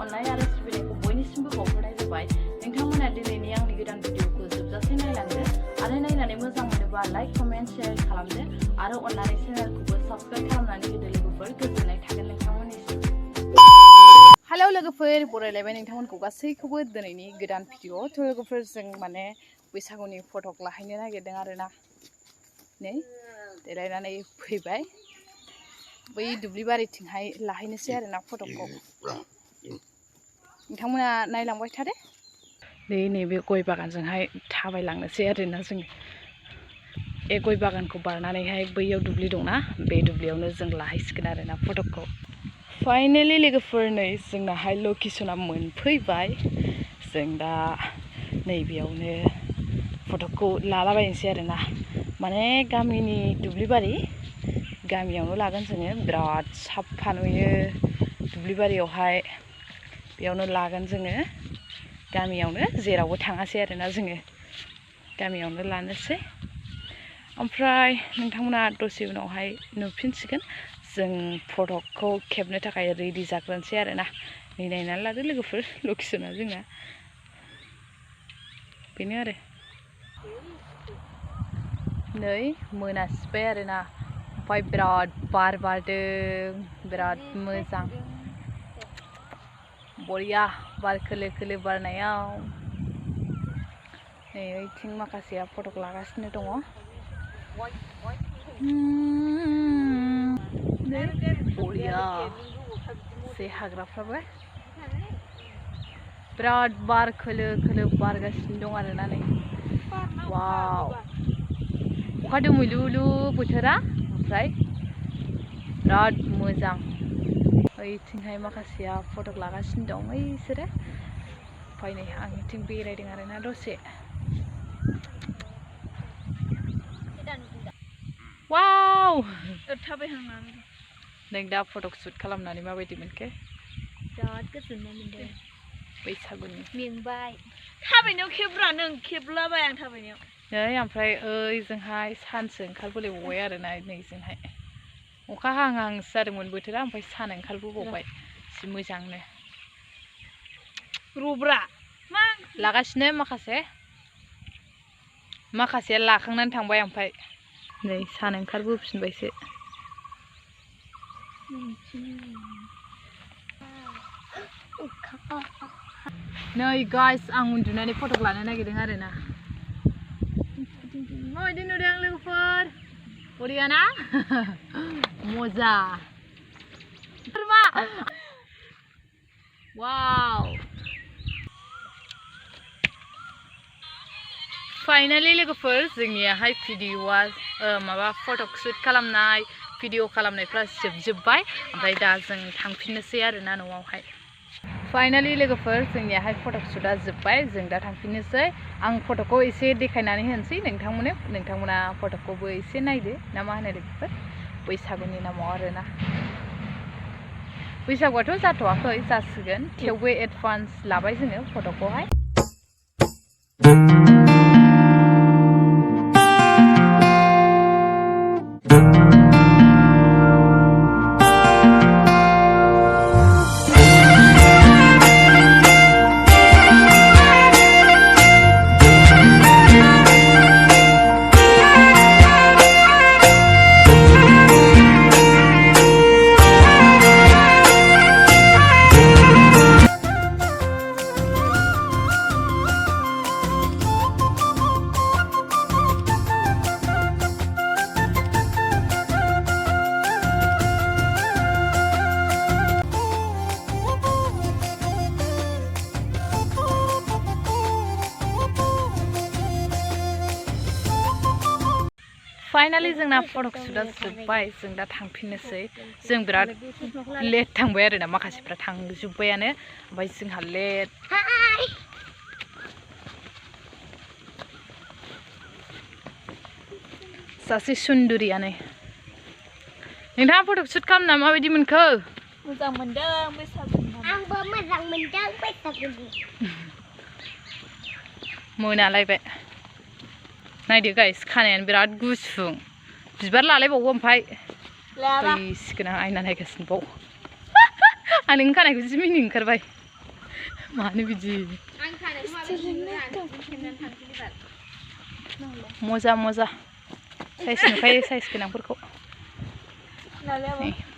अननाय आरो सिबिनायखौ बयनिसिमबो बावहरनाय जाबाय। नोंथांमोना दिनैनि आंनि गोदान भिडिअखौ जोबजासे नायलांदो आरो नायनानै मोजां मोनोबा लाइक कमेन्ट शेयार खालामदो आरो अननानै चेनेलखौबो साबस्क्राइब खालामनानै होदो लोगोफोर। गोजोननाय थागोन नोंथांमोननिसिम। हेलौ लोगोफोर, बरायलायबाय नोंथांमोनखौ गासैखौबो दिनैनि गोदान भिडिअ। थ' लोगोफोर जों माने बैसागुनि फटक लाहैनो नागिरदों आरोना। नै देलायनानै फैबाय। बै दुब्लि बारिथिंहाय लाहैनोसै आरोना फटकखौ। नोंथांमोना नायलांबाय थादो। नैबे गय बागानजोंहाय थाबायलांनोसै आरोना जों। बे गय बागानखौ बारनानैहाय बैयाव दुब्लि दंना, बे दुब्लियावनो जों लाहैसिगोन आरोना फटकखौ। फाइनालि लोगोफोर नै जोंनाहाय लकेसना मोनफैबाय। जों दा नैबेयावनो फटकखौ लालाबायनोसै आरोना। माने गामिनि दुब्लि बारि, गामियावनो लागोन जोङो। बिराद साफा नुयो दुब्लि बारियावहाय। बेयावनो लागोन जोङो, गामियावनो, जेरावबो थाङासै आरोना जोङो। गामियावनो लानोसै। ओमफ्राय नोंथांमोना दसे उनावहाय नुफिनसिगोन। जों फटकखौ खेबनो थाखाय रेडि जाग्रोनोसै आरोना। नै नायनानै लादो लोगोफोर, लकेसना जोंना बेनो आरो। नै मोनासिबाय आरोना। ओमफ्राय बिराद बार बारदों, बिराद मोजां। बरिया बार खोलो खोलो बारनायाव। नै ओइथिं माखासेया फटक लागासिनो दङ। बरिया जे हाग्राफ्राबो बिराद बार खोलो खोलो बारगासिनो दं आरोना नै। वाव, अखा दोमैलुलु बोथोरा, ओमफ्राय बिराद मोजां। ओइथिंहाय माखासेया फटक लागासिनो दं ओइसोरो। ओमफ्राय नै आं इथिं बेरायदों आरोना दसे। वाव, नों दा फटक शुट खालामनानै माबायदि मोनखो? बिराद गोजोननाय मोनदों। बैसागुनि मेंबाय थाबायनायाव खेब्रा, नों खेबलाबाय आं थाबायनायाव। नै ओमफ्राय ओइजोंहाय सानसो ओंखारबोलायबावबाय आरोना नैजोंहाय। अखा हाहांसो जादोंमोन बोथोरा, ओमफ्राय सान ओंखारबोबावबाय जि मोजांनो। रब्रा मा लागासिनो माखासेया लाखांनानै थांबाय। ओमफ्राय नै सान ओंखारबोफिनबायसो। नै गाइस, आं उन्दुनानै फटक लानो नागिरदों आरोना। माबायदि नुदों लोगोफोर? बरिया ना? मजा। वाव, फाइनालि लोगोफोर जोंनियाहाय भिडिअआ माबा फटक शुट खालामनाय, भिडिअ खालामनायफ्रा जोबजोब्बाय। ओमफ्राय दा जों थांफिननोसै आरोना न'आवहाय। फाइनालि लोगोफोर जोंनियाहाय फटक शुटआ जोब्बाय। जों दा थांफिननोसै। आं फटकखौ एसे देखायनानै होनोसै नोंथांमोना फटकखौबो एसे नायदो ना मा होनो लोगोफोर, बैसागुनि नामाव आरोना। बैसागुआथ' जाथ'वाखै, जासिगोन, थेवबो एडभान्स लाबाय जोङो फटकखौहाय। फाइनालि जोंना फटक शुटआ जोब्बाय। जों दा थांफिननोसै। जों बिराद लेट थांबाय आरोना, माखासेफ्रा थांजोब्बायानो, ओमफ्राय जोंहा लेट। सासे सुन्दुरियानो। नोंथाङा फटक शुट खालामना माबायदि मोनखो? मोजां मोनदों बैसागुनि। आंबो मोजां मोनदों बैसागुनि। मोनालायबाय। नायदो गाइस, खानायानो बिराद गुसुं। बिबार लालायबावो, ओमफ्राय फैसिगोन आं आयना नायगासिनो बाव। आं नोंनि खानायखौ जि मिनि ओंखारबाय। मानो बिदि मोजा मोजा साइज नुखायो साइज गोनांफोरखौ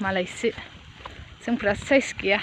मालायसो जोंफ्रा साइज गैया